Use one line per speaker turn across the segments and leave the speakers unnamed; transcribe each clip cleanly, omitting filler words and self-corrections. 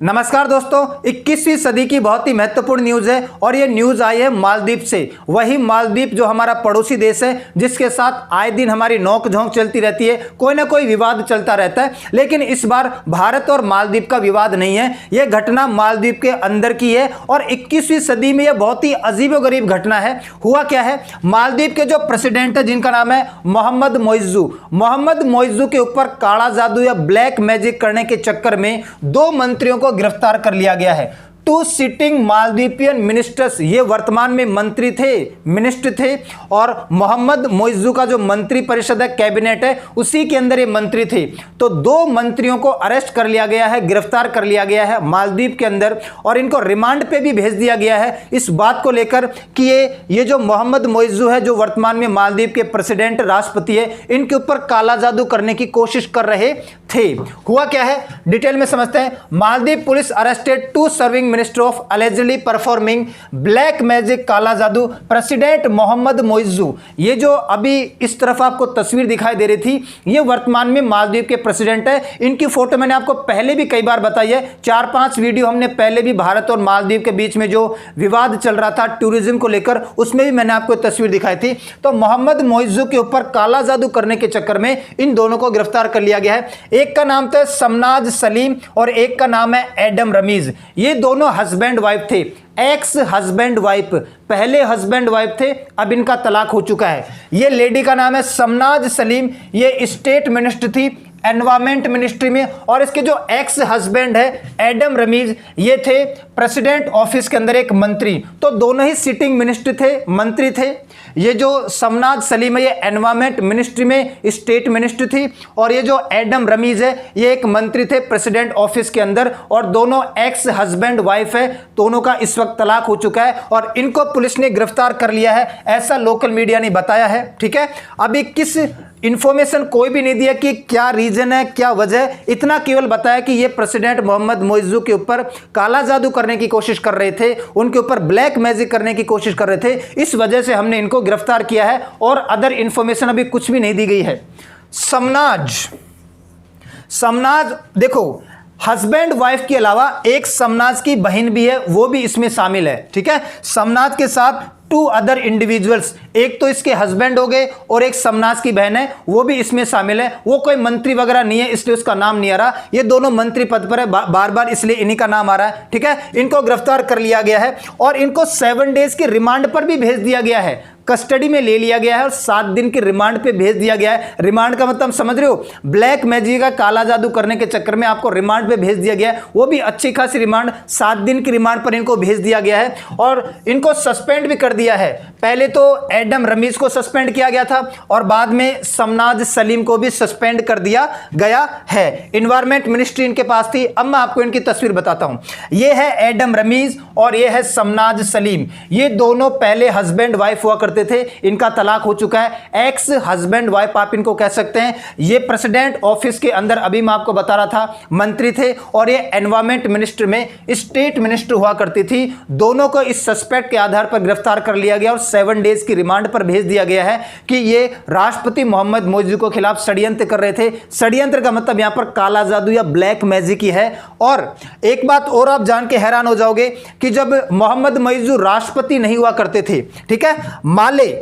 नमस्कार दोस्तों, 21वीं सदी की बहुत ही महत्वपूर्ण न्यूज है और ये न्यूज आई है मालदीव से। वही मालदीव जो हमारा पड़ोसी देश है, जिसके साथ आए दिन हमारी नोक झोंक चलती रहती है, कोई ना कोई विवाद चलता रहता है। लेकिन इस बार भारत और मालदीव का विवाद नहीं है, यह घटना मालदीव के अंदर की है और 21वीं सदी में यह बहुत ही अजीबोगरीब घटना है। हुआ क्या है, मालदीव के जो प्रेसिडेंट है जिनका नाम है मोहम्मद मोइज़्ज़ू के ऊपर काला जादू या ब्लैक मैजिक करने के चक्कर में 2 मंत्रियों को गिरफ्तार कर लिया गया है। 2 सिटिंग मालदीवियन मिनिस्टर्स, ये वर्तमान में मंत्री थे, मिनिस्टर थे, और मोहम्मद मोइज़्ज़ू का जो मंत्री परिषद है, कैबिनेट है, उसी के अंदर ये मंत्री थे। तो 2 मंत्रियों को अरेस्ट कर लिया गया है, गिरफ्तार कर लिया गया है मालदीव के अंदर, और इनको रिमांड पे भी भेज दिया गया है इस बात को लेकर कि ये जो मोहम्मद मोइज़्ज़ू है, जो वर्तमान में मालदीव के प्रेसिडेंट राष्ट्रपति है, इनके ऊपर काला जादू करने की कोशिश कर रहे थे। हुआ क्या है, डिटेल में समझते हैं। Maldives police arrested 2 serving minister of allegedly performing black magic काला जादू प्रेसिडेंट मोहम्मद मोइज़्ज़ू। ये जो अभी इस तरफ आपको तस्वीर दिखाई दे रही थी, ये वर्तमान में मालदीव के प्रेसिडेंट है। इनकी फोटो मैंने आपको पहले भी कई बार बताई है, 4-5 वीडियो हमने पहले भी भारत और मालदीव के बीच में जो विवाद चल रहा था टूरिज्म को लेकर, उसमें भी मैंने आपको तस्वीर दिखाई थी। तो मोहम्मद मोइज़्ज़ू के ऊपर काला जादू करने के चक्कर में इन दोनों को गिरफ्तार कर लिया गया है। एक का नाम था समनाज सलीम और एक का नाम है एडम रमीज। ये दोनों हस्बैंड वाइफ थे, एक्स हस्बैंड वाइफ। पहले हस्बैंड वाइफ थे, अब इनका तलाक हो चुका है। ये लेडी का नाम है समनाज सलीम, ये स्टेट मिनिस्टर थी एनवायरमेंट मिनिस्ट्री में, और इसके जो एक्स हस्बैंड है एडम रमीज, ये थे प्रेसिडेंट ऑफिस के अंदर एक मंत्री। तो दोनों ही सिटिंग मिनिस्टर थे, मंत्री थे। ये जो समनाज सलीम है, ये एनवायरमेंट मिनिस्ट्री में स्टेट मिनिस्टर थी, और ये जो एडम रमीज है, ये एक मंत्री थे प्रेसिडेंट ऑफिस के अंदर, और दोनों एक्स हस्बैंड वाइफ है। दोनों का इस वक्त तलाक हो चुका है और इनको पुलिस ने गिरफ्तार कर लिया है, ऐसा लोकल मीडिया ने बताया है। ठीक है, अभी किस इंफॉर्मेशन कोई भी नहीं दिया कि क्या रीजन है, क्या वजह, इतना केवल बताया कि ये प्रेसिडेंट मोहम्मद मोइज़्ज़ू के ऊपर काला जादू करने की कोशिश कर रहे थे, उनके ऊपर ब्लैक मैजिक करने की कोशिश कर रहे थे, इस वजह से हमने इनको गिरफ्तार किया है, और अदर इंफॉर्मेशन अभी कुछ भी नहीं दी गई है। समनाज देखो, हस्बैंड वाइफ के अलावा एक समनाज की बहन भी है, वो भी इसमें शामिल है। ठीक है, समनाज के साथ 2 अदर इंडिविजुअल्स, एक तो इसके हस्बैंड हो गए और एक समनाज की बहन है, वो भी इसमें शामिल है। वो कोई मंत्री वगैरह नहीं है, इसलिए उसका नाम नहीं आ रहा। ये दोनों मंत्री पद पर है, बार बार इसलिए इन्हीं का नाम आ रहा है। ठीक है, इनको गिरफ्तार कर लिया गया है और इनको 7 डेज के रिमांड पर भी भेज दिया गया है, कस्टडी में ले लिया गया है और 7 दिन के रिमांड पे भेज दिया गया है। रिमांड का मतलब समझ रहे हो, ब्लैक मैजिक का काला जादू करने के चक्कर में आपको रिमांड पे भेज दिया गया है, वो भी अच्छी खासी रिमांड, 7 दिन की रिमांड पर इनको भेज दिया गया है। और इनको सस्पेंड भी कर दिया है। पहले तो एडम रमीज को सस्पेंड किया गया था और बाद में समनाज सलीम को भी सस्पेंड कर दिया गया है। एनवायरमेंट मिनिस्ट्री इनके पास थी। अब मैं आपको इनकी तस्वीर बताता हूं। ये है एडम रमीज और ये है समनाज सलीम। ये दोनों पहले हस्बैंड वाइफ हुआ करते थे, इनका तलाक हो चुका है। एक्स हस्बैंड वाइफ आप इनको कह सकते हैं। ये प्रेसिडेंट ऑफिस के अंदर, अभी मैं आपको बता रहा था, मंत्री थे, और ये एनवायरमेंट मिनिस्टर में स्टेट मिनिस्टर हुआ करती थी। दोनों को इस सस्पेक्ट के आधार पर गिरफ्तार कर लिया गया और 7 डेज की रिमांड पर भेज दिया गया है कि ये राष्ट्रपति मोहम्मद मोइज़्ज़ू के खिलाफ षड्यंत्र कर रहे थे। षड्यंत्र का मतलब यहां पर काला जादू या ब्लैक मैजिक ही है। और एक बात और आप जान के हैरान हो जाओगे कि जब मोहम्मद मोइज़्ज़ू राष्ट्रपति नहीं हुआ करते थे, ठीक है, माले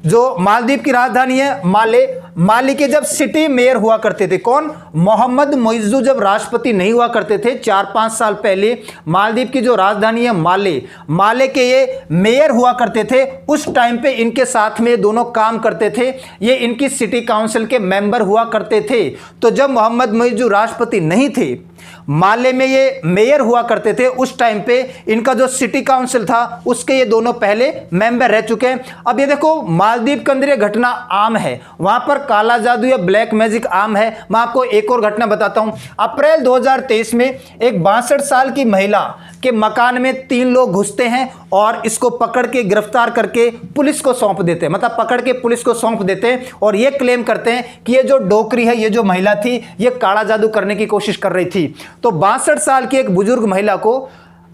जो मालदीव की राजधानी है, माले के जब सिटी मेयर हुआ करते थे, कौन, मोहम्मद मोइज़्ज़ू जब राष्ट्रपति नहीं हुआ करते थे 4-5 साल पहले, मालदीव की जो राजधानी है माले के ये मेयर हुआ करते थे। उस टाइम पे इनके साथ में दोनों काम करते थे, ये इनकी सिटी काउंसिल के मेंबर हुआ करते थे। तो जब मोहम्मद मोइज़्ज़ू राष्ट्रपति नहीं थे, माले में ये मेयर हुआ करते थे, उस टाइम पे इनका जो सिटी काउंसिल था उसके ये दोनों पहले मेंबर रह चुके हैं। अब ये देखो, मालदीव के अंदर ये घटना आम है, वहां पर काला जादू या ब्लैक मैजिक आम है। मैं आपको एक और घटना बताता हूं। अप्रैल 2023 में एक 62 साल की महिला के मकान में 3 लोग घुसते हैं और इसको पकड़ के गिरफ्तार करके पुलिस को सौंप देते हैं, मतलब पकड़ के पुलिस को सौंप देते हैं, और ये क्लेम करते हैं कि ये जो डोकरी है, ये जो महिला थी, ये काला जादू करने की कोशिश कर रही थी। तो 62 साल की एक बुजुर्ग महिला को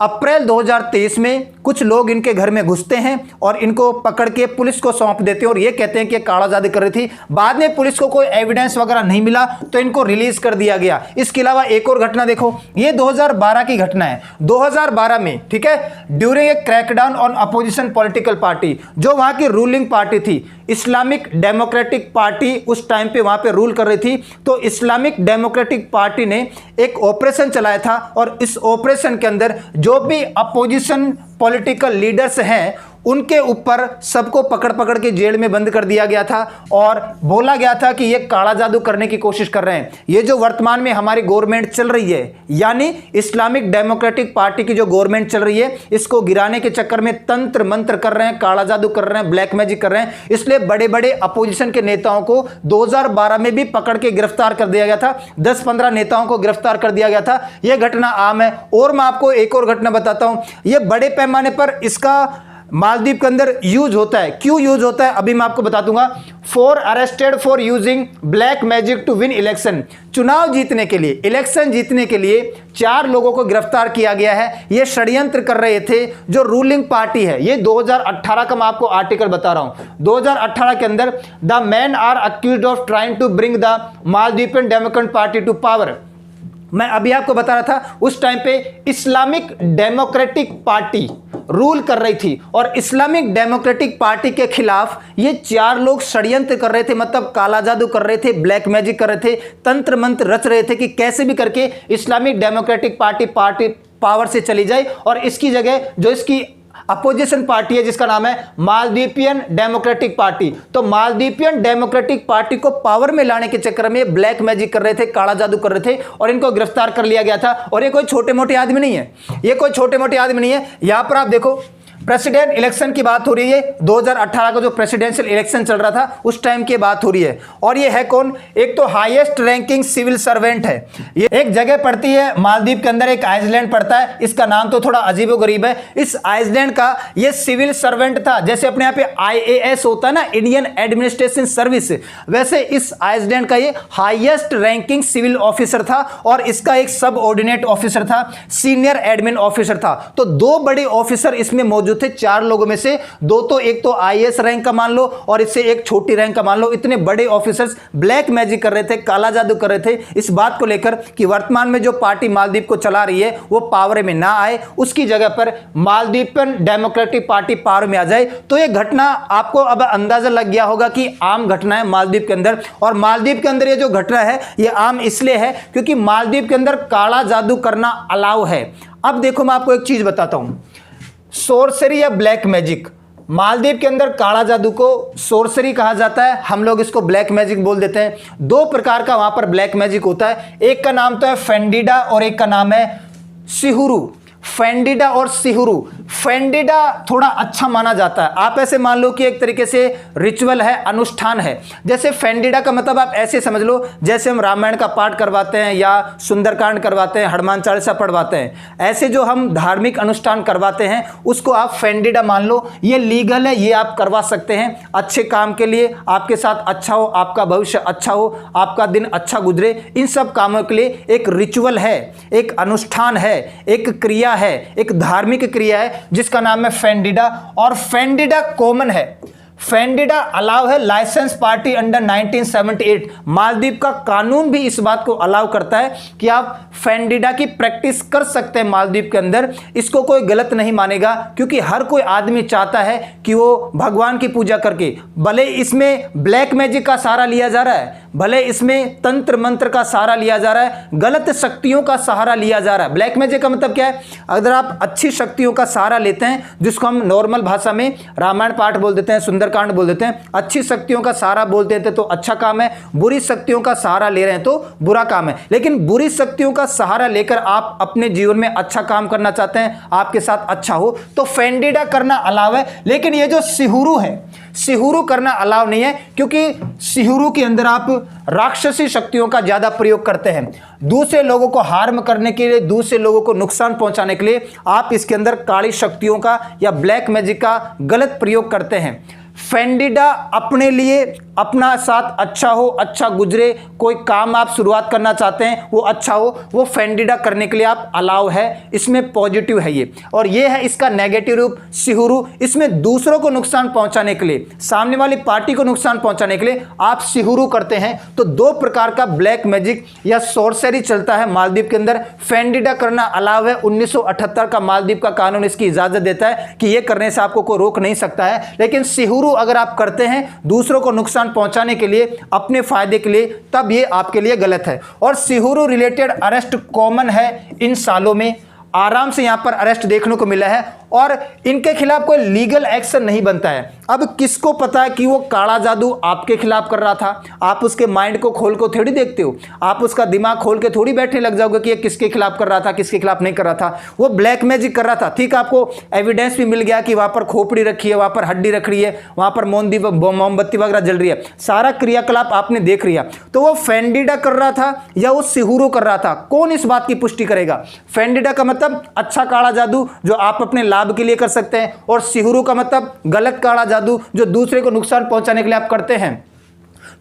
अप्रैल 2023 में कुछ लोग इनके घर में घुसते हैं और इनको पकड़ के पुलिस को सौंप देते हैं और ये कहते हैं कि काला जादू कर रही थी। बाद में पुलिस को कोई एविडेंस वगैरह नहीं मिला तो इनको रिलीज कर दिया गया। इसके अलावा एक और घटना देखो, ये 2012 की घटना है। 2012 में, ठीक है, during a crackdown on opposition political party, जो वहां की रूलिंग पार्टी थी, इस्लामिक डेमोक्रेटिक पार्टी उस टाइम पे वहां पे रूल कर रही थी। तो इस्लामिक डेमोक्रेटिक पार्टी ने एक ऑपरेशन चलाया था और इस ऑपरेशन के अंदर जो भी अपोजिशन पॉलिटिकल लीडर्स हैं उनके ऊपर सबको पकड़ पकड़ के जेल में बंद कर दिया गया था और बोला गया था कि ये काला जादू करने की कोशिश कर रहे हैं। ये जो वर्तमान में हमारी गवर्नमेंट चल रही है, यानी इस्लामिक डेमोक्रेटिक पार्टी की जो गवर्नमेंट चल रही है, इसको गिराने के चक्कर में तंत्र मंत्र कर रहे हैं, काला जादू कर रहे हैं, ब्लैक मैजिक कर रहे हैं। इसलिए बड़े बड़े अपोजिशन के नेताओं को 2012 में भी पकड़ के गिरफ्तार कर दिया गया था। 10-15 नेताओं को गिरफ्तार कर दिया गया था। यह घटना आम है। और मैं आपको एक और घटना बताता हूं, यह बड़े पैमाने पर इसका मालदीव के अंदर यूज होता है। क्यों यूज होता है अभी मैं आपको बता दूंगा। 4 arrested for using black magic to win election, चुनाव जीतने के लिए, इलेक्शन जीतने के लिए 4 लोगों को गिरफ्तार किया गया है। ये षड्यंत्र कर रहे थे जो रूलिंग पार्टी है। ये 2018 का मैं आपको आर्टिकल बता रहा हूं। 2018 के अंदर the man are accused of trying to bring the Maldivian Democratic Party to power. मैं अभी आपको बता रहा था उस टाइम पे इस्लामिक डेमोक्रेटिक पार्टी रूल कर रही थी और इस्लामिक डेमोक्रेटिक पार्टी के खिलाफ ये 4 लोग षड्यंत्र कर रहे थे, मतलब काला जादू कर रहे थे, ब्लैक मैजिक कर रहे थे, तंत्र मंत्र रच रहे थे कि कैसे भी करके इस्लामिक डेमोक्रेटिक पार्टी पावर से चली जाए और इसकी जगह जो इसकी अपोजिशन पार्टी है जिसका नाम है मालदीवियन डेमोक्रेटिक पार्टी, तो मालदीवियन डेमोक्रेटिक पार्टी को पावर में लाने के चक्कर में ब्लैक मैजिक कर रहे थे, काला जादू कर रहे थे और इनको गिरफ्तार कर लिया गया था। और ये कोई छोटे मोटे आदमी नहीं है, ये कोई छोटे मोटे आदमी नहीं है। यहां पर आप देखो प्रेसिडेंट इलेक्शन की बात हो रही है। 2018 का जो प्रेसिडेंशियल इलेक्शन चल रहा था उस टाइम की बात हो रही है। और ये है कौन? एक तो हाईएस्ट रैंकिंग सिविल सर्वेंट है। ये एक जगह पड़ती है मालदीव के अंदर, एक आइसलैंड पड़ता है, इसका नाम तो थोड़ा अजीबोगरीब है। इस आइसलैंड का ये सिविल सर्वेंट था। जैसे अपने यहाँ पे IAS होता है ना, इंडियन एडमिनिस्ट्रेशन सर्विस, वैसे इस आइसलैंड का ये हाईएस्ट रैंकिंग सिविल ऑफिसर था और इसका एक सब ऑर्डिनेट ऑफिसर था, सीनियर एडमिन ऑफिसर था। तो 2 बड़े ऑफिसर इसमें मौजूद थे। 4 लोगों में से 2 तो, एक तो IAS रैंक का मान लो और इससे एक छोटी रैंक का मान लो। इतने बड़े ऑफिसर्स ब्लैक मैजिक कर रहे थे, काला जादू कर रहे थे इस बात को लेकर कि वर्तमान में जो पार्टी मालदीव को चला रही है वो पावर में ना आए, उसकी जगह पर मालदीवियन डेमोक्रेटिक पार्टी पावर में आ जाए। तो ये घटना आपको अब अंदाजा लग गया होगा कि आम घटना है मालदीव के अंदर। और मालदीव के अंदर ये जो घटना है ये आम इसलिए है क्योंकि मालदीव के अंदर काला जादू करना अलाउ है। अब देखो मैं आपको एक चीज बताता हूं, सोर्सरी या ब्लैक मैजिक, मालदीव के अंदर काला जादू को सोर्सरी कहा जाता है, हम लोग इसको ब्लैक मैजिक बोल देते हैं। 2 प्रकार का वहां पर ब्लैक मैजिक होता है, एक का नाम तो है फेंडिडा और एक का नाम है सिहुरू। फेंडिडा और सिहुरू, फेंडिडा थोड़ा अच्छा माना जाता है। आप ऐसे मान लो कि एक तरीके से रिचुअल है, अनुष्ठान है। जैसे फेंडिडा का मतलब आप ऐसे समझ लो जैसे हम रामायण का पाठ करवाते हैं या सुंदरकांड करवाते हैं, हनुमान चालीसा पढ़वाते हैं, ऐसे जो हम धार्मिक अनुष्ठान करवाते हैं उसको आप फेंडिडा मान लो। ये लीगल है, ये आप करवा सकते हैं अच्छे काम के लिए, आपके साथ अच्छा हो, आपका भविष्य अच्छा हो, आपका दिन अच्छा गुजरे, इन सब कामों के लिए एक रिचुअल है, एक अनुष्ठान है, एक क्रिया है, एक धार्मिक क्रिया है जिसका नाम है फेंडिडा। और फेंडिडा कॉमन है, फेंडिडा अलाउ है लाइसेंस पार्टी अंडर 1978। मालदीव का कानून भी इस बात को अलाउ करता है कि आप फेंडिडा की प्रैक्टिस कर सकते हैं मालदीव के अंदर। इसको कोई गलत नहीं मानेगा क्योंकि हर कोई आदमी चाहता है कि वो भगवान की पूजा करके, भले इसमें ब्लैक मैजिक का सहारा लिया जा रहा है, भले इसमें तंत्र मंत्र का सहारा लिया जा रहा है, गलत शक्तियों का सहारा लिया जा रहा है। ब्लैक मैजिक का मतलब क्या है? अगर आप अच्छी शक्तियों का सहारा लेते हैं, जिसको हम नॉर्मल भाषा में रामायण पाठ बोल देते हैं, सुंदरकांड बोल देते हैं, अच्छी शक्तियों का सहारा बोल देते हैं तो अच्छा काम है, बुरी शक्तियों का सहारा ले रहे हैं तो बुरा काम है। लेकिन बुरी शक्तियों का सहारा लेकर आप अपने जीवन में अच्छा काम करना चाहते हैं, आपके साथ अच्छा हो, तो फेंडिडा करना अलाव है। लेकिन ये जो सिहुरू है, सिहुरू करना अलाव नहीं है क्योंकि सिहुरू के अंदर आप राक्षसी शक्तियों का ज्यादा प्रयोग करते हैं। दूसरे लोगों को हार्म करने के लिए, दूसरे लोगों को नुकसान पहुंचाने के लिए आप इसके अंदर काली शक्तियों का या ब्लैक मैजिक का गलत प्रयोग करते हैं। फेंडिडा अपने लिए अपना साथ अच्छा हो, अच्छा गुजरे, कोई काम आप शुरुआत करना चाहते हैं वो अच्छा हो, वो फेंडिडा करने के लिए आप अलाउ है, इसमें पॉजिटिव है ये। और ये है इसका नेगेटिव रूप सिहुरु, इसमें दूसरों को नुकसान पहुंचाने के लिए, सामने वाली पार्टी को नुकसान पहुंचाने के लिए आप सिहुरु करते हैं। तो दो प्रकार का ब्लैक मैजिक या सोर्सरी चलता है मालदीव के अंदर। फेंडिडा करना अलाउ है, 1978 का मालदीव का कानून इसकी इजाजत देता है कि ये करने से आपको कोई रोक नहीं सकता है। लेकिन सिहुरु अगर आप करते हैं दूसरों को नुकसान पहुंचाने के लिए, अपने फायदे के लिए, तब ये आपके लिए गलत है। और सिहुरु रिलेटेड अरेस्ट कॉमन है इन सालों में, आराम से यहां पर अरेस्ट देखने को मिला है और इनके खिलाफ कोई लीगल एक्शन नहीं बनता है। अब किसको पता है कि वो काला जादू आपके खिलाफ कर रहा था? आप उसके माइंड को खोल को थोड़ी देखते हो, आप उसका दिमाग खोल के थोड़ी बैठने लग जाओगे कि ये किसके खिलाफ कर रहा था, किसके खिलाफ नहीं कर रहा था। वो ब्लैक मैजिक कर रहा था, ठीक, आपको एविडेंस भी मिल गया कि वहां पर खोपड़ी रखी है, वहां पर हड्डी रख रही है, वहां पर मोमबत्ती वगैरह जल रही है, सारा क्रियाकलाप आपने देख लिया। तो वो फेंडिडा कर रहा था या वो सिहुरु कर रहा था, कौन इस बात की पुष्टि करेगा? फेंडिडा का मतलब अच्छा काला जादू जो आप अपने लाभ के लिए कर सकते हैं, और सिहुरु का मतलब गलत काला जादू जो दूसरे को नुकसान पहुंचाने के लिए आप करते हैं।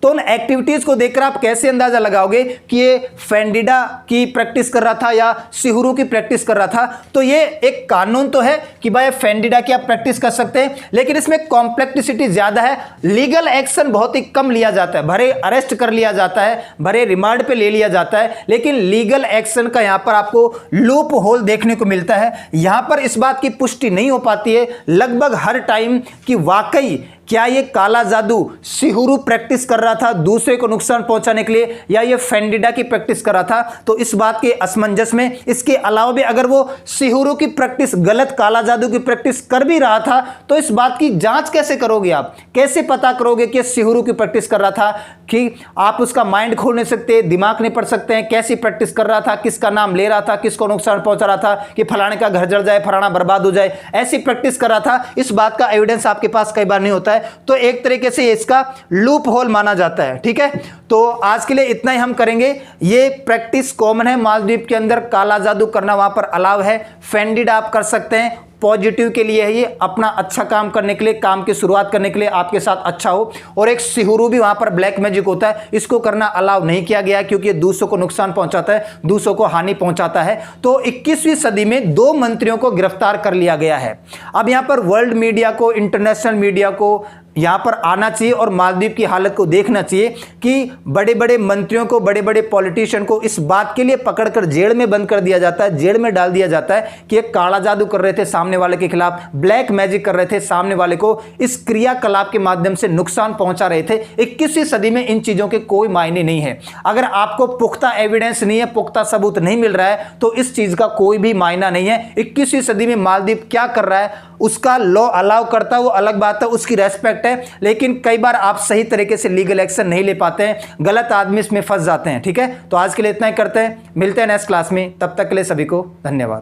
तो उन एक्टिविटीज को देखकर आप कैसे अंदाजा लगाओगे कि ये फेंडिडा की प्रैक्टिस कर रहा था या सिहुरु की प्रैक्टिस कर रहा था? तो ये एक कानून तो है कि भाई फेंडिडा की आप प्रैक्टिस कर सकते हैं, लेकिन इसमें कॉम्प्लेक्सिटी ज्यादा है, लीगल एक्शन बहुत ही कम लिया जाता है, भरे अरेस्ट कर लिया जाता है, भरे रिमांड पे ले लिया जाता है, लेकिन लीगल एक्शन का यहां पर आपको लूप होल देखने को मिलता है। यहां पर इस बात की पुष्टि नहीं हो पाती है लगभग हर टाइम कि वाकई क्या ये काला जादू सिहुरु प्रैक्टिस कर रहा था दूसरे को नुकसान पहुंचाने के लिए, या ये फेंडिडा की प्रैक्टिस कर रहा था। तो इस बात के असमंजस में इसके अलावा भी अगर वो सिहुरु की प्रैक्टिस, गलत काला जादू की प्रैक्टिस कर भी रहा था, तो इस बात की जांच कैसे करोगे आप? कैसे पता करोगे कि सिहुरु की प्रैक्टिस कर रहा था? कि आप उसका माइंड खोल नहीं सकते, दिमाग नहीं पढ़ सकते हैं, कैसी प्रैक्टिस कर रहा था, किसका नाम ले रहा था, किसको नुकसान पहुंचा रहा था कि फलाने का घर जल जाए, फलाना बर्बाद हो जाए, ऐसी प्रैक्टिस कर रहा था। इस बात का एविडेंस आपके पास कई बार नहीं होता है, तो एक तरीके से इसका लूप होल माना जाता है। ठीक है, तो आज के लिए इतना ही हम करेंगे। ये प्रैक्टिस कॉमन है मालदीव के अंदर, काला जादू करना वहां पर अलाउ है, फेंडिडा आप कर सकते हैं, पॉजिटिव के लिए है ये, अपना अच्छा काम करने के लिए, काम की शुरुआत करने के लिए आपके साथ अच्छा हो। और एक सिहुरु भी वहां पर ब्लैक मैजिक होता है, इसको करना अलाउ नहीं किया गया क्योंकि ये दूसरों को नुकसान पहुंचाता है, दूसरों को हानि पहुंचाता है। तो 21वीं सदी में 2 मंत्रियों को गिरफ्तार कर लिया गया है। अब यहां पर वर्ल्ड मीडिया को, इंटरनेशनल मीडिया को यहां पर आना चाहिए और मालदीव की हालत को देखना चाहिए कि बड़े बड़े मंत्रियों को, बड़े बड़े पॉलिटिशियन को इस बात के लिए पकड़कर जेल में बंद कर दिया जाता है, जेल में डाल दिया जाता है कि ये काला जादू कर रहे थे सामने वाले के खिलाफ, ब्लैक मैजिक कर रहे थे सामने वाले को, इस क्रियाकलाप के माध्यम से नुकसान पहुंचा रहे थे। 21वीं सदी में इन चीजों के कोई मायने नहीं है। अगर आपको पुख्ता एविडेंस नहीं है, पुख्ता सबूत नहीं मिल रहा है, तो इस चीज का कोई भी मायना नहीं है। 21वीं सदी में मालदीव क्या कर रहा है, उसका लॉ अलाउ करता है, वो अलग बात है, उसकी रेस्पेक्ट है, लेकिन कई बार आप सही तरीके से लीगल एक्शन नहीं ले पाते हैं, गलत आदमी इसमें फंस जाते हैं। ठीक है, तो आज के लिए इतना ही करते हैं, मिलते हैं नेक्स्ट क्लास में, तब तक के लिए सभी को धन्यवाद।